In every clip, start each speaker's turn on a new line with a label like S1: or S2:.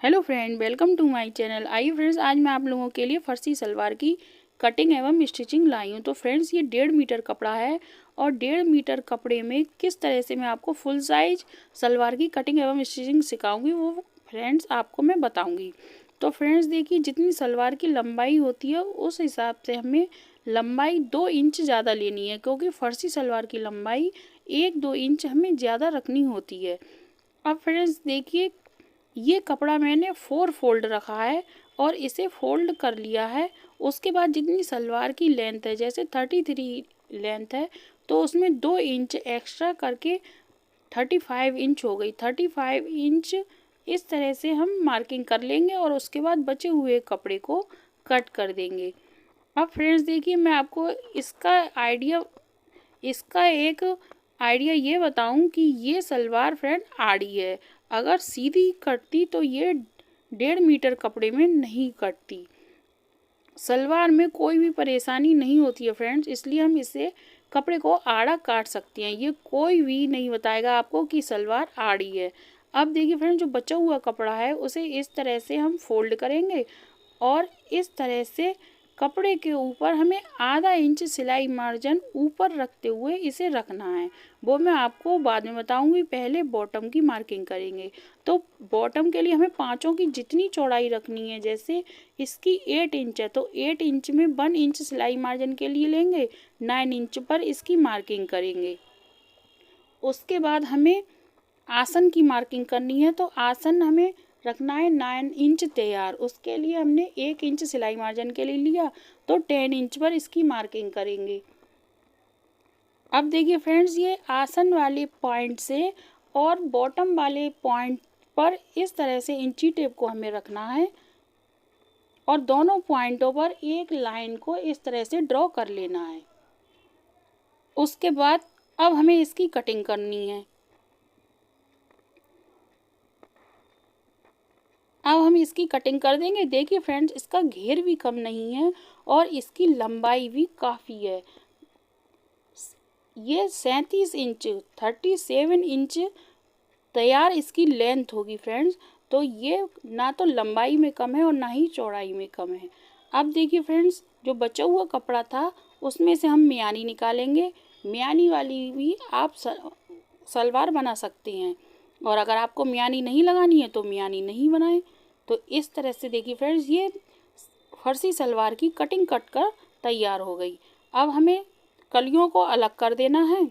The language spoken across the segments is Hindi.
S1: Hello friend, welcome to my channel. आइए फ्रेंड्स, आज मैं आप लोगों के लिए फर्सी सलवार की कटिंग एवं स्टिचिंग लाई हूँ। तो फ्रेंड्स, ये 1.5 मीटर कपड़ा है और 1.5 मीटर कपड़े में किस तरह से मैं आपको फुल साइज सलवार की कटिंग एवं स्टिचिंग सिखाऊंगी वो फ्रेंड्स आपको मैं बताऊंगी। तो फ्रेंड्स देखिए, जितनी सलवार की लंबाई होती है उस हिसाब से हमें लंबाई 2 इंच ज़्यादा लेनी है, क्योंकि फर्सी सलवार की लंबाई 1-2 इंच हमें ज़्यादा रखनी होती है। अब फ्रेंड्स देखिए, ये कपड़ा मैंने 4 फोल्ड रखा है और इसे फोल्ड कर लिया है। उसके बाद जितनी सलवार की लेंथ है, जैसे 33 लेंथ है, तो उसमें 2 इंच एक्स्ट्रा करके 35 इंच हो गई। 35 इंच इस तरह से हम मार्किंग कर लेंगे और उसके बाद बचे हुए कपड़े को कट कर देंगे। अब फ्रेंड्स देखिए, मैं आपको इसका एक आइडिया ये बताऊं कि ये सलवार फ्रेंड आड़ी है। अगर सीधी कटती तो ये 1.5 मीटर कपड़े में नहीं कटती। सलवार में कोई भी परेशानी नहीं होती है फ्रेंड्स, इसलिए हम इसे कपड़े को आड़ा काट सकते हैं। ये कोई भी नहीं बताएगा आपको कि सलवार आड़ी है। अब देखिए फ्रेंड्स, जो बचा हुआ कपड़ा है उसे इस तरह से हम फोल्ड करेंगे और इस तरह से कपड़े के ऊपर हमें आधा इंच सिलाई मार्जिन ऊपर रखते हुए इसे रखना है। वो मैं आपको बाद में बताऊंगी, पहले बॉटम की मार्किंग करेंगे। तो बॉटम के लिए हमें पाँचों की जितनी चौड़ाई रखनी है, जैसे इसकी 8 इंच है तो 8 इंच में 1 इंच सिलाई मार्जिन के लिए लेंगे, 9 इंच पर इसकी मार्किंग करेंगे। उसके बाद हमें आसन की मार्किंग करनी है, तो आसन हमें रखना है 9 इंच तैयार। उसके लिए हमने 1 इंच सिलाई मार्जिन के लिए लिया, तो 10 इंच पर इसकी मार्किंग करेंगे। अब देखिए फ्रेंड्स, ये आसन वाले पॉइंट से और बॉटम वाले पॉइंट पर इस तरह से इंची टेप को हमें रखना है और दोनों पॉइंटों पर एक लाइन को इस तरह से ड्रॉ कर लेना है। उसके बाद अब हमें इसकी कटिंग करनी है। अब हम इसकी कटिंग कर देंगे। देखिए फ्रेंड्स, इसका घेर भी कम नहीं है और इसकी लंबाई भी काफ़ी है। ये 37 इंच 37 इंच तैयार इसकी लेंथ होगी फ्रेंड्स। तो ये ना तो लंबाई में कम है और ना ही चौड़ाई में कम है। अब देखिए फ्रेंड्स, जो बचा हुआ कपड़ा था उसमें से हम मियानी निकालेंगे। मियानी वाली भी आप सलवार बना सकते हैं, और अगर आपको मियानी नहीं लगानी है तो मियानी नहीं बनाएं। तो इस तरह से देखिए फ्रेंड्स, ये फर्सी सलवार की कटिंग कट कर तैयार हो गई। अब हमें कलियों को अलग कर देना है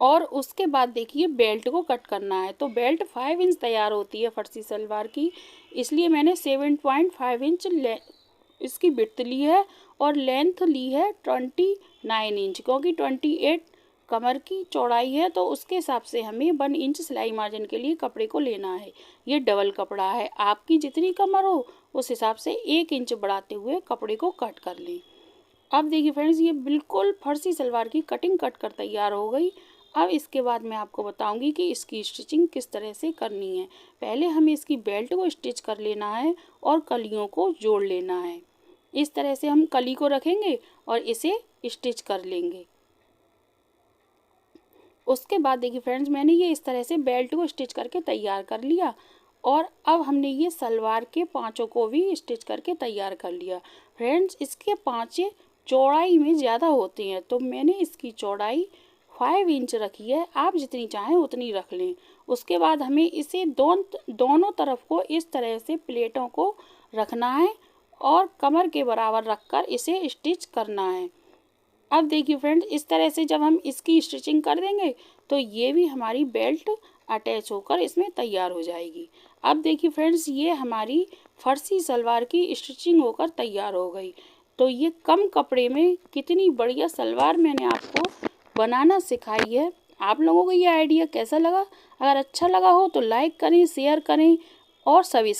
S1: और उसके बाद देखिए बेल्ट को कट करना है। तो बेल्ट 5 इंच तैयार होती है फर्सी सलवार की, इसलिए मैंने 7.5 इंच इसकी विड्थ ली है और लेंथ ली है 29 इंच, क्योंकि 28 कमर की चौड़ाई है, तो उसके हिसाब से हमें 1 इंच सिलाई मार्जिन के लिए कपड़े को लेना है। ये डबल कपड़ा है, आपकी जितनी कमर हो उस हिसाब से 1 इंच बढ़ाते हुए कपड़े को कट कर लें। अब देखिए फ्रेंड्स, ये बिल्कुल फर्सी सलवार की कटिंग कट कर तैयार हो गई। अब इसके बाद मैं आपको बताऊंगी कि इसकी स्टिचिंग किस तरह से करनी है। पहले हमें इसकी बेल्ट को स्टिच कर लेना है और कलियों को जोड़ लेना है। इस तरह से हम कली को रखेंगे और इसे स्टिच कर लेंगे। उसके बाद देखिए फ्रेंड्स, मैंने ये इस तरह से बेल्ट को स्टिच करके तैयार कर लिया और अब हमने ये सलवार के पाँचों को भी स्टिच करके तैयार कर लिया। फ्रेंड्स, इसके पाँचें चौड़ाई में ज़्यादा होती हैं, तो मैंने इसकी चौड़ाई 5 इंच रखी है। आप जितनी चाहें उतनी रख लें। उसके बाद हमें इसे दोनों तरफ को इस तरह से प्लेटों को रखना है और कमर के बराबर रखकर इसे स्टिच करना है। अब देखिए फ्रेंड्स, इस तरह से जब हम इसकी स्टिचिंग कर देंगे तो ये भी हमारी बेल्ट अटैच होकर इसमें तैयार हो जाएगी। अब देखिए फ्रेंड्स, ये हमारी फर्सी सलवार की स्टिचिंग होकर तैयार हो गई। तो ये कम कपड़े में कितनी बढ़िया सलवार मैंने आपको बनाना सिखाई है। आप लोगों को ये आइडिया कैसा लगा? अगर अच्छा लगा हो तो लाइक करें, शेयर करें और सब्सक्राइब